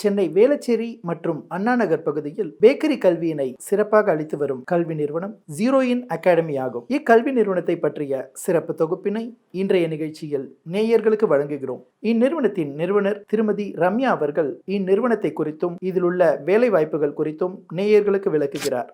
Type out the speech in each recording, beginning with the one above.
சென்னை வேளச்சேரி மற்றும் அண்ணா நகர் பகுதியில் பேக்கரி கல்வியினை சிறப்பாக அளித்து வரும் கல்வி நிறுவனம் ஜீரோயின் அகாடமி ஆகும். இக்கல்வி நிறுவனத்தை பற்றிய சிறப்பு தொகுப்பினை இன்றைய நிகழ்ச்சியில் நேயர்களுக்கு வழங்குகிறோம். இந்நிறுவனத்தின் நிறுவனர் திருமதி ரம்யா அவர்கள் இந்நிறுவனத்தை குறித்தும் இதில் உள்ள வேலை வாய்ப்புகள் குறித்தும் நேயர்களுக்கு விளக்குகிறார்.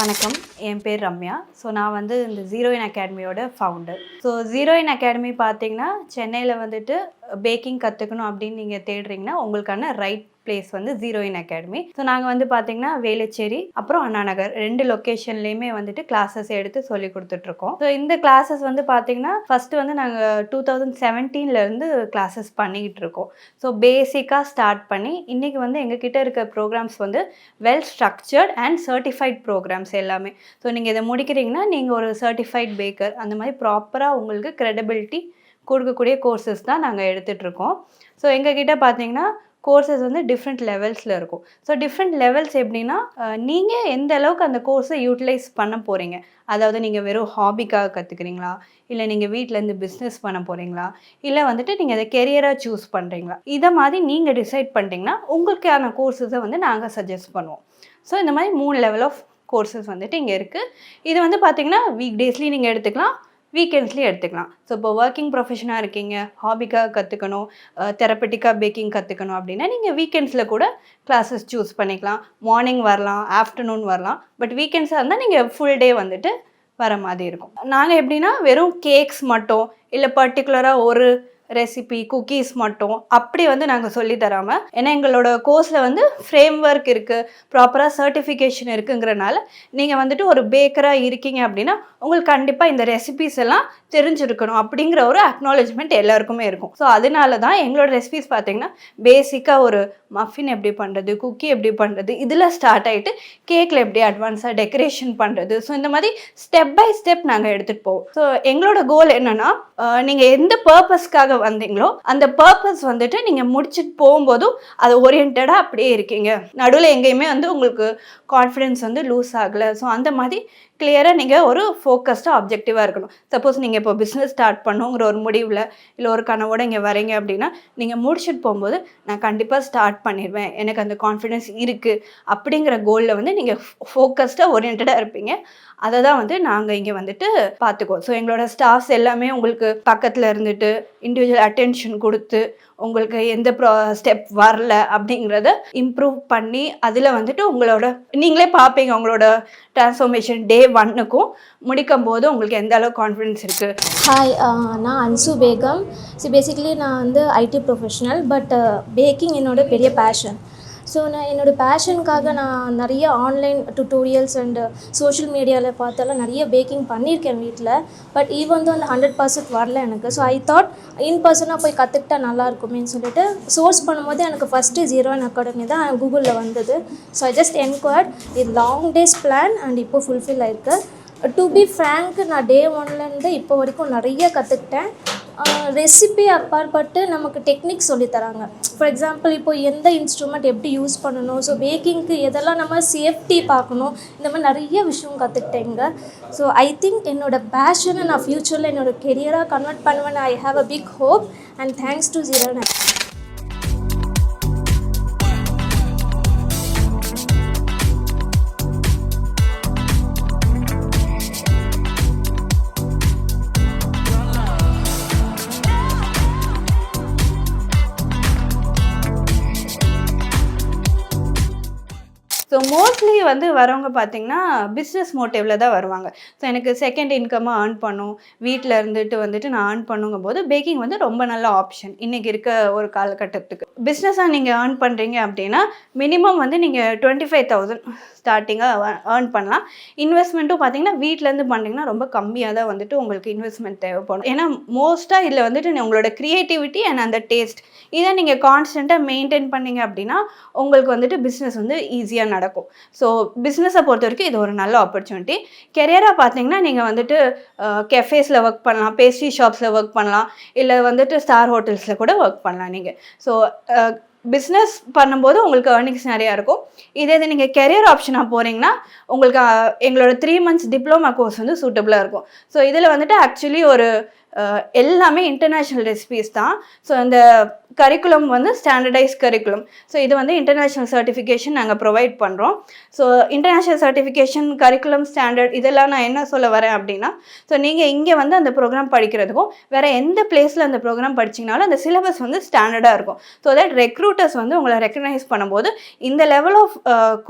வணக்கம், என் பேர் ரம்யா. ஸோ நான் வந்து இந்த ஜீரோயின் அகாடமியோட ஃபவுண்டர். ஸோ ஜீரோயின் அகாடமி பார்த்தீங்கன்னா சென்னையில் வந்துட்டு பேக்கிங் கற்றுக்கணும் அப்படின்னு நீங்கள் தேடுறீங்கன்னா உங்களுக்கான ரைட் பிளேஸ் வந்து ஜீரோயின் அகாடமி. ஸோ நாங்கள் வந்து பார்த்தீங்கன்னா வேளச்சேரி அப்புறம் அண்ணா நகர் 2 லொக்கேஷன்லேயுமே வந்துட்டு கிளாஸஸ் எடுத்து சொல்லி கொடுத்துட்ருக்கோம். ஸோ இந்த கிளாஸஸ் வந்து பார்த்தீங்கன்னா ஃபஸ்ட்டு வந்து நாங்கள் 2017 கிளாஸஸ் பண்ணிக்கிட்டு இருக்கோம். ஸோ பேசிக்காக ஸ்டார்ட் பண்ணி இன்றைக்கி வந்து எங்ககிட்ட இருக்க ப்ரோக்ராம்ஸ் வந்து well structured and certified programmes எல்லாமே. ஸோ நீங்கள் இதை முடிக்கிறீங்கன்னா நீங்கள் ஒரு சர்டிஃபைட் பேக்கர் அந்த மாதிரி ப்ராப்பராக உங்களுக்கு க்ரெடிபிலிட்டி கொடுக்கக்கூடிய கோர்சஸ் தான் நாங்கள் எடுத்துகிட்ருக்கோம். ஸோ எங்ககிட்ட பார்த்தீங்கன்னா கோர்சஸ் வந்து டிஃப்ரெண்ட் லெவல்ஸில் இருக்கும். ஸோ டிஃப்ரெண்ட் லெவல்ஸ் எப்படின்னா நீங்கள் எந்த அளவுக்கு அந்த கோர்ஸை யூட்டிலைஸ் பண்ண போகிறீங்க, அதாவது நீங்கள் வெறும் ஹாபிக்காக கற்றுக்குறீங்களா, இல்லை நீங்கள் வீட்டிலேருந்து பிஸ்னஸ் பண்ண போகிறீங்களா, இல்லை வந்துட்டு நீங்கள் அதை கெரியராக சூஸ் பண்ணுறீங்களா, இதை மாதிரி நீங்கள் டிசைட் பண்ணிட்டீங்கன்னா உங்களுக்கான கோர்ஸஸை வந்து நாங்கள் சஜஸ்ட் பண்ணுவோம். ஸோ இந்த மாதிரி 3 லெவல் ஆஃப் கோர்சஸ் வந்துட்டு இங்கே இருக்குது. இது வந்து பார்த்திங்கன்னா வீக் டேஸ்லேயும் நீங்கள் எடுத்துக்கலாம், வீக்கெண்ட்ஸ்லேயும் எடுத்துக்கலாம். ஸோ இப்போ ஒர்க்கிங் ப்ரொஃபஷனாக இருக்கீங்க, ஹாபிக்காக கற்றுக்கணும், தெரப்பட்டிக்காக பேக்கிங் கற்றுக்கணும் அப்படின்னா நீங்கள் வீக்கெண்ட்ஸில் கூட கிளாஸஸ் சூஸ் பண்ணிக்கலாம். மார்னிங் வரலாம், ஆஃப்டர்நூன் வரலாம். பட் வீக்கெண்ட்ஸாக இருந்தால் நீங்கள் ஃபுல் டே வந்துட்டு வர மாதிரி இருக்கும். நாங்கள் எப்படின்னா வெறும் கேக்ஸ் மட்டும் இல்லை பர்டிகுலராக ஒரு ரெசிபி குக்கீஸ் மட்டும் அப்படி வந்து நாங்கள் சொல்லி தராமல், ஏன்னா எங்களோட கோர்ஸில் வந்து ஃப்ரேம் ஒர்க் இருக்குது, ப்ராப்பராக சர்டிஃபிகேஷன் இருக்குங்கிறனால நீங்கள் வந்துட்டு ஒரு பேக்கராக இருக்கீங்க அப்படின்னா உங்களுக்கு கண்டிப்பாக இந்த ரெசிபிஸ் எல்லாம் தெரிஞ்சிருக்கணும் அப்படிங்கிற ஒரு அக்னாலஜ்மெண்ட் எல்லாருக்குமே இருக்கும். ஸோ அதனால தான் எங்களோட ரெசிபிஸ் பார்த்திங்கன்னா பேசிக்காக ஒரு மஃபின் எப்படி பண்ணுறது, குக்கி எப்படி பண்ணுறது, இதில் ஸ்டார்ட் ஆகிட்டு கேக்கில் எப்படி அட்வான்ஸாக டெக்கரேஷன் பண்ணுறது. ஸோ இந்த மாதிரி ஸ்டெப் பை ஸ்டெப் நாங்கள் எடுத்துகிட்டு போவோம். ஸோ எங்களோட கோல் என்னென்னா நீங்கள் எந்த பர்பஸ்க்காக வந்தீங்களோ அந்த பர்பஸ் வந்துட்டு நீங்கள் முடிச்சுட்டு போகும்போதும் அது ஓரியன்டாக அப்படியே இருக்கீங்க, நடுவில் எங்கேயுமே வந்து உங்களுக்கு கான்ஃபிடென்ஸ் வந்து லூஸ் ஆகலை. ஸோ அந்த மாதிரி கிளியராக நீங்கள் ஒரு ஃபோக்கஸ்டாக ஆப்ஜெக்டிவாக இருக்கணும். சப்போஸ் நீங்கள் இப்போ பிஸ்னஸ் ஸ்டார்ட் பண்ணுங்கிற ஒரு முடிவில் இல்லை ஒரு கனவோடு இங்கே வரீங்க அப்படின்னா நீங்கள் முடிச்சுட்டு போகும்போது நான் கண்டிப்பாக ஸ்டார்ட் பண்ணிடுவேன், எனக்கு அந்த கான்ஃபிடென்ஸ் இருக்குது அப்படிங்கிற கோலில் வந்து நீங்கள் ஃபோக்கஸ்டாக ஓரியன்டாக இருப்பீங்க. அதை தான் வந்து நாங்கள் இங்கே வந்துட்டு பார்த்துக்குவோம். ஸோ எங்களோட ஸ்டாஃப்ஸ் எல்லாமே உங்களுக்கு பக்கத்தில் இருந்துட்டு இண்டிவிஜுவல் அட்டென்ஷன் கொடுத்து உங்களுக்கு எந்த ஸ்டெப் வரல அப்படிங்கிறத இம்ப்ரூவ் பண்ணி அதில் வந்துட்டு உங்களோட நீங்களே பார்ப்பீங்க உங்களோட டிரான்ஸ்ஃபர்மேஷன் டே 1க்கும் முடிக்கும் போது உங்களுக்கு எந்த அளவுக்கு கான்ஃபிடென்ஸ் இருக்குது. ஹாய், நான் அன்சு பேகம். ஸோ பேசிக்கலி நான் வந்து ஐடி ப்ரொஃபஷனல், பட் பேக்கிங் என்னோட பெரிய பேஷன். ஸோ நான் என்னோடய பேஷனுக்காக நான் நிறைய ஆன்லைன் டுட்டோரியல்ஸ் அண்டு சோஷியல் மீடியாவில் பார்த்தாலும் நிறைய பேக்கிங் பண்ணியிருக்கேன் வீட்டில். பட் ஈவன் தான் அந்த 100% வரல எனக்கு. ஸோ ஐ தாட் இன் பர்சனாக போய் கற்றுக்கிட்டா நல்லாயிருக்குமேன்னு சொல்லிட்டு சோர்ஸ் பண்ணும்போது எனக்கு ஃபஸ்ட்டு ஜீரோயின் அகாடமி தான் கூகுளில் வந்தது. So I just enquired. இது லாங் டேஸ் பிளான் அண்ட் இப்போ ஃபுல்ஃபில் ஆயிருக்கு. டு பி ஃப்ரேங்க், நான் டே 1லேருந்து இப்போ வரைக்கும் நிறைய கற்றுக்கிட்டேன். ரெசிபி அப்பாற்பட்டு நமக்கு டெக்னிக் சொல்லித்தராங்க. ஃபார் எக்ஸாம்பிள் இப்போ எந்த இன்ஸ்ட்ருமெண்ட் எப்படி யூஸ் பண்ணணும், ஸோ பேக்கிங்க்கு எதெல்லாம் நம்ம சேஃப்டி பார்க்கணும், இந்த மாதிரி நிறைய விஷயம் கற்றுக்கிட்டேங்க. ஸோ ஐ திங்க் என்னோடய பேஷனை நான் ஃப்யூச்சரில் என்னோடய கெரியராக கன்வெர்ட் பண்ணுவேன். I have a big hope and thanks to Zeroin. So mostly வந்து வரவங்க பார்த்திங்கன்னா பிஸ்னஸ் மோட்டிவில் தான் வருவாங்க. ஸோ எனக்கு செகண்ட் இன்கமாக ஏர்ன் பண்ணும், வீட்டில் இருந்துட்டு வந்துட்டு நான் ஏர்ன் பண்ணுங்கும் போது பேக்கிங் வந்து ரொம்ப நல்ல ஆப்ஷன் இன்றைக்கி இருக்க ஒரு காலகட்டத்துக்கு. பிஸ்னஸாக நீங்கள் ஏர்ன் பண்ணுறீங்க அப்படின்னா மினிமம் வந்து நீங்கள் 25,000 ஸ்டார்டிங்காக ஏர்ன் பண்ணலாம். இன்வெஸ்ட்மெண்ட்டும் பார்த்திங்கன்னா வீட்டிலேருந்து பண்ணிங்கன்னா ரொம்ப கம்மியாக தான் வந்துட்டு உங்களுக்கு இன்வெஸ்ட்மெண்ட் தேவைப்படும். ஏன்னா மோஸ்ட்டாக இதில் வந்துட்டு உங்களோட க்ரியேட்டிவிட்டி அண்ட் அந்த டேஸ்ட் இதை நீங்கள் கான்ஸ்டண்ட்டாக மெயின்டைன் பண்ணிங்க அப்படின்னா உங்களுக்கு வந்துட்டு பிஸ்னஸ் வந்து ஈஸியாக நடக்கும். ஸோ பிஸ்னஸை பொறுத்த வரைக்கும் இது ஒரு நல்ல ஆப்பர்ச்சுனிட்டி. கெரியராக பார்த்தீங்கன்னா நீங்கள் வந்துட்டு கெஃபேஸில் ஒர்க் பண்ணலாம், பேஸ்ட்ரி ஷாப்ஸில் ஒர்க் பண்ணலாம், இல்லை வந்துட்டு ஸ்டார் ஹோட்டல்ஸில் கூட ஒர்க் பண்ணலாம் நீங்கள். ஸோ பிஸ்னஸ் பண்ணும்போது உங்களுக்கு ஏர்னிங்ஸ் நிறையா இருக்கும். இதே இது நீங்கள் கெரியர் ஆப்ஷனாக போகிறீங்கன்னா உங்களுக்கு எங்களோட 3 months டிப்ளமா கோர்ஸ் வந்து சூட்டபுளாக இருக்கும். ஸோ இதில் வந்துட்டு ஆக்சுவலி ஒரு எல்லாமே இன்டர்நேஷ்னல் ரெசிபீஸ் தான். ஸோ அந்த கரிக்குலம் வந்து ஸ்டாண்டர்டைஸ் கரிக்குலம். ஸோ இது வந்து இன்டர்நேஷ்னல் சர்டிஃபிகேஷன் நாங்கள் ப்ரொவைட் பண்ணுறோம். So international certification curriculum standard இதெல்லாம் நான் என்ன சொல்ல வரேன் அப்படின்னா, ஸோ நீங்கள் இங்கே வந்து அந்த ப்ரோக்ராம் படிக்கிறதுக்கும் வேறு எந்த பிளேஸில் அந்த ப்ரோக்ராம் படிச்சிங்கனாலும் அந்த சிலபஸ் வந்து ஸ்டாண்டர்டாக இருக்கும். ஸோ தட் ரெக்ரூட்டர்ஸ் வந்து உங்களை ரெக்கக்னைஸ் பண்ணும்போது இந்த லெவல் ஆஃப்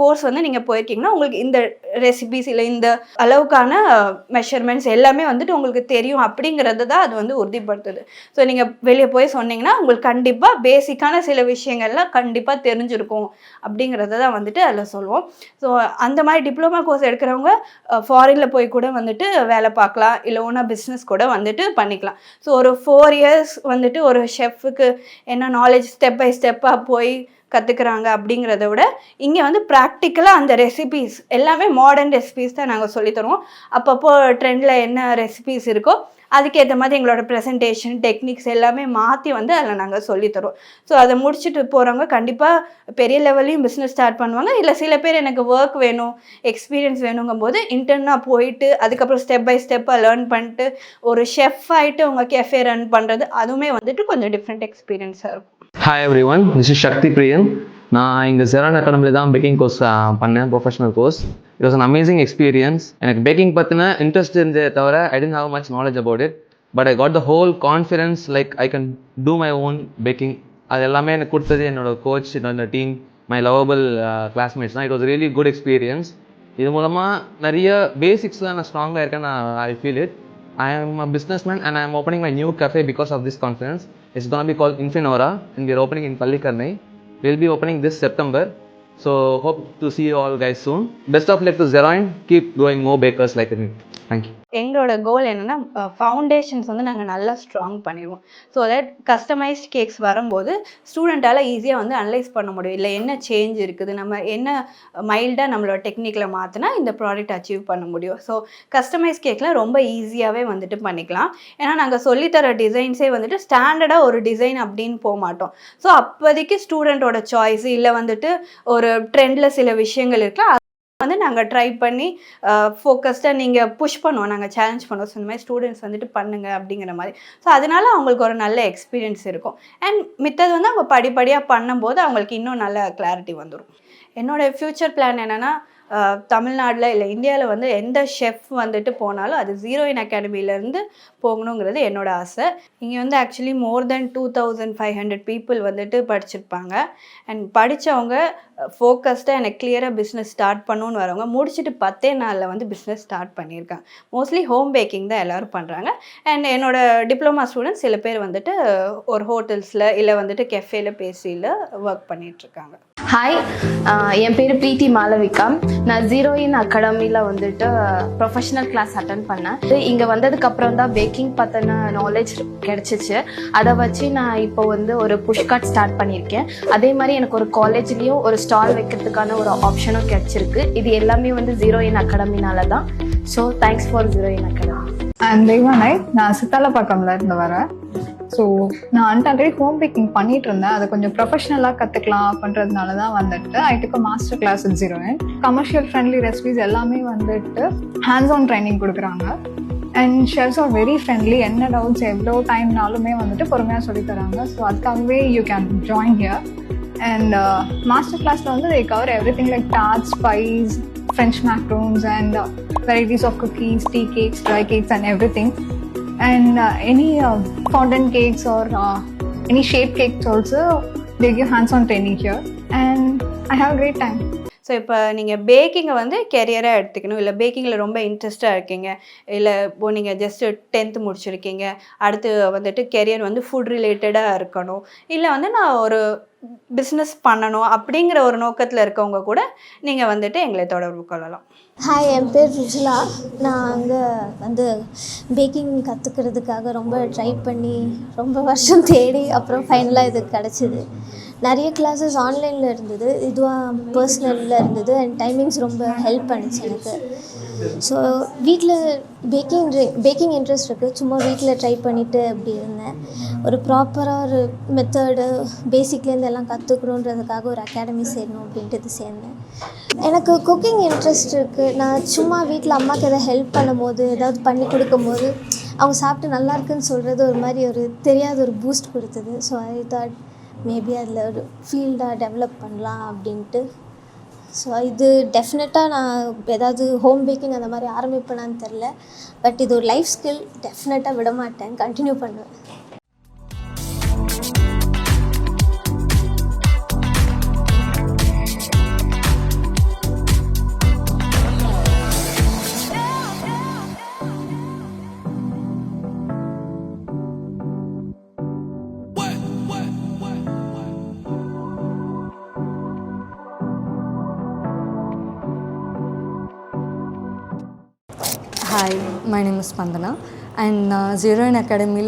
கோர்ஸ் வந்து நீங்கள் போயிருக்கீங்கன்னா உங்களுக்கு இந்த ரெசிபீஸ் இல்லை இந்த அளவுக்கான மெஷர்மெண்ட்ஸ் எல்லாமே வந்துட்டு உங்களுக்கு தெரியும் அப்படிங்கிறது தான் அது வந்து உறுதிப்படுத்துது. ஸோ நீங்கள் வெளியே போய் சொன்னீங்கன்னா உங்களுக்கு கண்டிப்பாக பேசிக்கான சில விஷயங்கள்லாம் கண்டிப்பாக தெரிஞ்சிருக்கும் அப்படிங்கிறத தான் வந்துட்டு அதில் சொல்லுவோம். ஸோ அந்த மாதிரி டிப்ளமா கோர்ஸ் எடுக்கிறவங்க ஃபாரினில் போய் கூட வந்துட்டு வேலை பார்க்கலாம், இல்லை ஓனா பிஸ்னஸ் கூட வந்துட்டு பண்ணிக்கலாம். ஸோ ஒரு 4 years வந்துட்டு ஒரு ஷெஃபுக்கு என்ன நாலேஜ் ஸ்டெப் பை ஸ்டெப்பாக போய் கற்றுக்குறாங்க அப்படிங்கிறத விட இங்கே வந்து ப்ராக்டிக்கலாக அந்த ரெசிபீஸ் எல்லாமே மாடர்ன் ரெசிபீஸ் தான் நாங்கள் சொல்லித்தருவோம். அப்பப்போ ட்ரெண்டில் என்ன ரெசிபீஸ் இருக்கோ அதுக்கேற்ற மாதிரி எங்களோட ப்ரெசன்டேஷன் டெக்னிக்ஸ் எல்லாமே மாற்றி வந்து அதில் நாங்கள் சொல்லித்தரோம். ஸோ அதை முடிச்சுட்டு போகிறவங்க கண்டிப்பாக பெரிய லெவல்லையும் பிஸ்னஸ் ஸ்டார்ட் பண்ணுவாங்க. இல்லை சில பேர் எனக்கு ஒர்க் வேணும், எக்ஸ்பீரியன்ஸ் வேணுங்கும் போது இன்டர்னாக போயிட்டு அதுக்கப்புறம் ஸ்டெப் பை ஸ்டெப்பாக லேர்ன் பண்ணிட்டு ஒரு ஷெஃப் ஆகிட்டு உங்கள் கேஃபே ரன் பண்ணுறது அதுவுமே வந்துட்டு கொஞ்சம் டிஃப்ரெண்ட் எக்ஸ்பீரியன்ஸாக இருக்கும். Hi everyone, this is Shakthi Priyan. நான் இங்கே ஜெரான் அகாடமியில் தான் பேக்கிங் கோர்ஸ் பண்ணேன், professional course. It was an amazing experience. எனக்கு பேக்கிங் பற்றின இன்ட்ரெஸ்ட் இருந்தே தவிர I didn't have much knowledge about it. But I got the whole confidence like I can do my own baking. அது எல்லாமே எனக்கு கொடுத்தது என்னோட கோச், என்னோட டீம், மை லவபிள் கிளாஸ்மேட்ஸ் தான். It was really good experience. இது மூலமாக நிறைய பேசிக்ஸில் நான் ஸ்ட்ராங்காக இருக்கேன். I feel it. I am a businessman and I am opening my new cafe because of this conference. It's going to be called Infinora and we are opening in Pallikarnai. We'll be opening this September. So hope to see you all guys soon. Best of luck to Zeroin. Keep growing more bakers like me. Thank you. எங்களோட கோல் என்னென்னா foundations வந்து நாங்கள் நல்லா strong பண்ணிடுவோம். So that customised cakes வரும்போது ஸ்டூடெண்ட்டால் ஈஸியாக வந்து analyse பண்ண முடியும். இல்லை என்ன சேஞ்ச் இருக்குது, நம்ம என்ன மைல்டாக நம்மளோட டெக்னிக்கில் மாற்றினா இந்த ப்ராடக்ட் அச்சீவ் பண்ண முடியும். ஸோ கஸ்டமைஸ் கேக்கில் ரொம்ப ஈஸியாகவே வந்துட்டு பண்ணிக்கலாம். ஏன்னா நாங்கள் சொல்லித்தர டிசைன்ஸே வந்துட்டு ஸ்டாண்டர்டாக ஒரு டிசைன் அப்படின்னு போக மாட்டோம். ஸோ அப்போதைக்கு ஸ்டூடெண்ட்டோட சாய்ஸ் இல்லை வந்துட்டு ஒரு ட்ரெண்டில் சில விஷயங்கள் இருக்குல்ல வந்து நாங்கள் ட்ரை பண்ணி ஃபோக்கஸ்டாக நீங்கள் புஷ் பண்ணுவோம், நாங்கள் சேலஞ்ச் பண்ணுவோம். ஸோ இந்த மாதிரி ஸ்டூடெண்ட்ஸ் வந்துட்டு பண்ணுங்கள் அப்படிங்கிற மாதிரி. ஸோ அதனால அவங்களுக்கு ஒரு நல்ல எக்ஸ்பீரியன்ஸ் இருக்கும். அண்ட் மித்தது வந்து அவங்க படிப்படியாக பண்ணும்போது அவங்களுக்கு இன்னும் நல்ல கிளாரிட்டி வந்துடும். என்னோடய ஃப்யூச்சர் பிளான் என்னென்னா தமிழ்நாட்டில் இல்லை இந்தியாவில் வந்து எந்த ஷெஃப் வந்துட்டு போனாலும் அது ஜீரோயின் அகாடமியிலேருந்து போகணுங்கிறது என்னோடய ஆசை. இங்கே வந்து ஆக்சுவலி மோர் தென் 2500 பீப்புள் வந்துட்டு படிச்சிருப்பாங்க. அண்ட் படித்தவங்க ஃபோக்கஸ்டாக எனக்கு கிளியராக பிஸ்னஸ் ஸ்டார்ட் பண்ணணுன்னு வரவங்க முடிச்சுட்டு 10 நாளில் வந்து பிஸ்னஸ் ஸ்டார்ட் பண்ணியிருக்காங்க. மோஸ்ட்லி ஹோம் பேக்கிங் தான் எல்லோரும் பண்ணுறாங்க. அண்ட் என்னோடய டிப்ளமா ஸ்டூடெண்ட்ஸ் சில பேர் வந்துட்டு ஒரு ஹோட்டல்ஸில் இல்லை வந்துட்டு கெஃபேல பேசியில் ஒர்க் பண்ணிகிட்ருக்காங்க. ஹாய், என் பேர் பிரீத்தி மாலவிகா. நான் ஜீரோயின் அகாடமியில் வந்துட்டு ப்ரொஃபஷனல் கிளாஸ் அட்டன் பண்ணேன். இங்கே வந்ததுக்கப்புறம் தான் பேக்கிங் பற்றின நாலேஜ் கிடச்சிச்சு. அதை வச்சு நான் இப்போ வந்து ஒரு புஷ்கார்ட் ஸ்டார்ட் பண்ணியிருக்கேன். அதே மாதிரி எனக்கு ஒரு காலேஜ்லேயும் ஒரு ஸ்டால் வைக்கிறதுக்கான ஒரு ஆப்ஷனும் கிடச்சிருக்கு. இது எல்லாமே வந்து ஜீரோயின் அகாடமினால தான். So thanks for Zeroin academy. Deivanai, நான் சித்தாலப்பாக்கம்ல இருந்து வரேன். ஸோ நான் ஆல்ரெடி ஹோம் பேக்கிங் பண்ணிட்டு இருந்தேன். அதை கொஞ்சம் ப்ரொஃபஷனலாக கற்றுக்கலாம் அப்படின்றதுனால தான் வந்துட்டு I took a master class in Zeroin. Commercial friendly recipes எல்லாமே வந்துட்டு ஹேண்ட்ஸ் ஆன் ட்ரைனிங் கொடுக்குறாங்க. And chefs are very friendly. என்ன டவுட்ஸ் எவ்வளோ டைம்னாலுமே வந்துட்டு பொறுமையாக சொல்லித்தராங்க. ஸோ அதுக்காகவே you can join here. And master கிளாஸில் வந்து they cover everything like tarts, pies, French macaroons and varieties of cookies, tea cakes, dry cakes and everything. And any fondant cakes or any shape cakes also, they give hands-on training here. And I have a great time. So இப்போ நீங்கள் பேக்கிங்கை வந்து கெரியராக எடுத்துக்கணும், இல்லை பேக்கிங்கில் ரொம்ப இன்ட்ரெஸ்ட்டாக இருக்கீங்க, இல்லை இப்போது நீங்கள் ஜஸ்ட்டு 10th முடிச்சிருக்கீங்க, அடுத்து வந்துட்டு கெரியர் வந்து ஃபுட் ரிலேட்டடாக இருக்கணும், இல்லை வந்து நான் ஒரு பிஸ்னஸ் பண்ணணும் அப்படிங்கிற ஒரு நோக்கத்தில் இருக்கவங்க கூட நீங்கள் வந்துட்டு எங்களை தொடர்பு கொள்ளலாம். ஹாய், என் பேர் ருஜிலா. நான் அங்கே வந்து பேக்கிங் கற்றுக்கிறதுக்காக ரொம்ப ட்ரை பண்ணி ரொம்ப வருஷம் தேடி அப்புறம் ஃபைனலாக இது கிடச்சிது. நிறைய கிளாஸஸ் ஆன்லைனில் இருந்தது, இதுவாக பர்சனலில் இருந்தது. அண்ட் டைமிங்ஸ் ரொம்ப ஹெல்ப் பண்ணிச்சு எனக்கு. ஸோ வீட்டில் பேக்கிங் இன்ட்ரெஸ்ட் இருக்குது, சும்மா வீட்டில் ட்ரை பண்ணிவிட்டு அப்படி இருந்தேன். ஒரு ப்ராப்பராக ஒரு மெத்தடு பேசிக்லேருந்து எல்லாம் கற்றுக்கணுன்றதுக்காக ஒரு அகாடமி சேரணும் அப்படின்ட்டு சேர்ந்தேன். எனக்கு குக்கிங் இன்ட்ரெஸ்ட் இருக்குது. நான் சும்மா வீட்டில் அம்மாவுக்கு எதாவது ஹெல்ப் பண்ணும்போது, ஏதாவது பண்ணி கொடுக்கும்போது அவங்க சாப்பிட்டு நல்லா இருக்குன்னு சொல்கிறது ஒரு மாதிரி ஒரு தெரியாத ஒரு பூஸ்ட் கொடுத்தது. ஸோ ஐ தாட் மேபி அதில் ஒரு ஃபீல்டாக டெவலப் பண்ணலாம் அப்படின்ட்டு. ஸோ இது டெஃபினட்டாக நான் ஏதாவது ஹோம் பேக்கிங் அந்த மாதிரி ஆரம்பிப்பேனான்னு தெரில. பட் இது ஒரு லைஃப் ஸ்கில், டெஃபினட்டாக விட மாட்டேன், கண்டினியூ பண்ணுவேன். Hi, my name is Spandana and Zero in Academy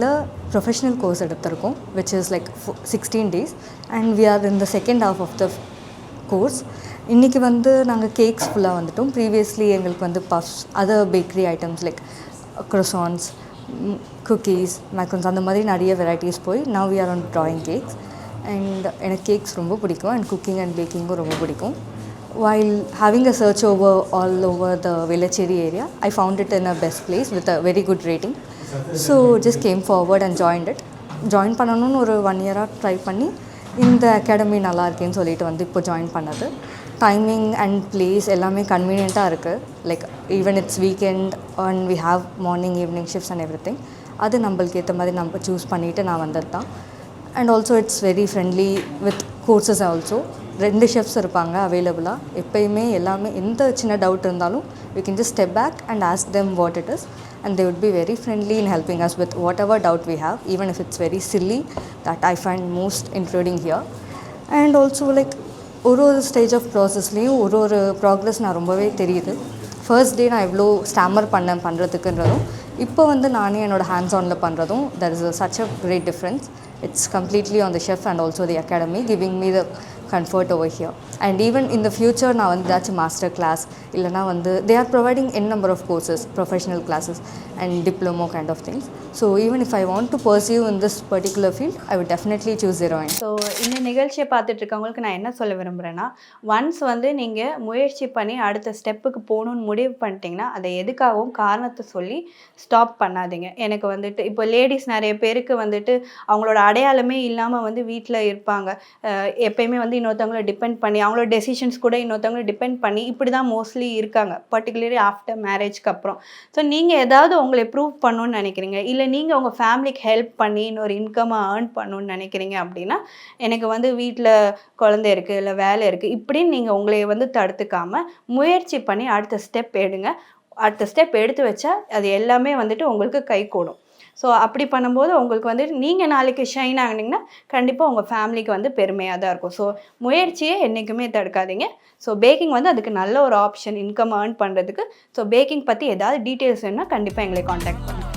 professional course எடுத்திருக்கோம், which is like 16 days and we are in the second half of the course. இன்றைக்கி வந்து நாங்கள் கேக்ஸ் ஃபுல்லாக வந்துட்டோம். ப்ரீவியஸ்லி எங்களுக்கு வந்து puffs, other bakery items like croissants, cookies, macarons அந்த மாதிரி நிறைய வெரைட்டிஸ் போய் now we are on drawing cakes and எனக்கு கேக்ஸ் ரொம்ப பிடிக்கும் and cooking and baking ரொம்ப பிடிக்கும். While having a search all over the Velachery area, I found it in a best place with a very good rating. So just came forward and joined it. Join பண்ணணும்னு ஒரு 1 year try பண்ணி இந்த academy நல்லா இருக்கேன்னு சொல்லிட்டு வந்து இப்போ join பண்ணது. டைமிங் அண்ட் பிளேஸ் எல்லாமே கன்வீனியண்ட்டாக இருக்குது. Like even it's weekend and we have morning evening shifts and everything. அது நம்மளுக்கு ஏற்ற மாதிரி நம்ம சூஸ் பண்ணிவிட்டு நான் வந்தது தான். And also it's very friendly with courses also. 2 chefs இருப்பாங்க அவைலபிளாக. எப்போயுமே எல்லாமே எந்த சின்ன டவுட் இருந்தாலும் we can just step back and ask them what it is and they would be very friendly in helping us with whatever doubt we have, even if it's very silly. That I find most including here. And also like ஒரு stage of ப்ராசஸ்லேயும் ஒரு progress நான் ரொம்பவே தெரியுது. First day நான் எவ்வளோ Starmer பண்ணுறதுக்குன்றதும் இப்போ வந்து நானே என்னோடய ஹேண்ட்ஸ் ஆனில் பண்ணுறதும் there is such a great difference. It's completely on the chef and also the academy giving me the comfort over here. And even in the future நான் வந்து ஏதாச்சும் மாஸ்டர் கிளாஸ் இல்லைனா வந்து they are providing n number of courses, professional classes and diploma kind of things. So even if I want to pursue in this particular field, I would definitely choose Zero in. So இந்த நிகழ்ச்சியை பார்த்துட்டு இருக்கவங்களுக்கு நான் என்ன சொல்ல விரும்புகிறேன்னா, once வந்து நீங்கள் முயற்சி பண்ணி அடுத்த ஸ்டெப்புக்கு போகணுன்னு முடிவு பண்ணிட்டீங்கன்னா அதை எதுக்காகவும் காரணத்தை சொல்லி ஸ்டாப் பண்ணாதீங்க. எனக்கு வந்துட்டு இப்போ லேடிஸ் நிறைய பேருக்கு வந்துட்டு அவங்களோட அடையாளமே இல்லாமல் வந்து வீட்டில் இருப்பாங்க. எப்பயுமே வந்து இன்னொருத்தவங்களை டிபெண்ட் பண்ணி அவங்களோட டெசிஷன்ஸ் கூட இன்னொருத்தவங்களை டிபெண்ட் பண்ணி இப்படி தான் மோஸ்ட்லி இருக்காங்க, பர்டிகுலர்லி ஆஃப்டர் மேரேஜ்க்கு அப்புறம். ஸோ நீங்கள் ஏதாவது உங்களை ப்ரூவ் பண்ணணுன்னு நினைக்கிறீங்க, இல்லை நீங்கள் உங்கள் ஃபேமிலிக்கு ஹெல்ப் பண்ணி இன்னொரு இன்கம்மை ஏர்ன் பண்ணணுன்னு நினைக்கிறீங்க அப்படின்னா, எனக்கு வந்து வீட்டில் குழந்தை இருக்குது இல்லை வேலை இருக்குது இப்படின்னு நீங்கள் உங்களை வந்து தடுத்துக்காமல் முயற்சி பண்ணி அடுத்த ஸ்டெப் எடுங்க. அடுத்த ஸ்டெப் எடுத்து வச்சா அது எல்லாமே வந்துட்டு உங்களுக்கு கை கூடும். ஸோ அப்படி பண்ணும்போது உங்களுக்கு வந்துட்டு நீங்கள் நாளைக்கு ஷைன் ஆகினீங்கன்னா கண்டிப்பாக உங்கள் ஃபேமிலிக்கு வந்து பெருமையாக தான் இருக்கும். ஸோ முயற்சியை என்றைக்குமே தடுக்காதீங்க. ஸோ பேக்கிங் வந்து அதுக்கு நல்ல ஒரு ஆப்ஷன் இன்கம் ஏர்ன் பண்ணுறதுக்கு. ஸோ பேக்கிங் பற்றி ஏதாவது டீட்டெயில்ஸ் வேணுன்னா கண்டிப்பாக எங்களை காண்டாக்ட் பண்ணுங்கள்.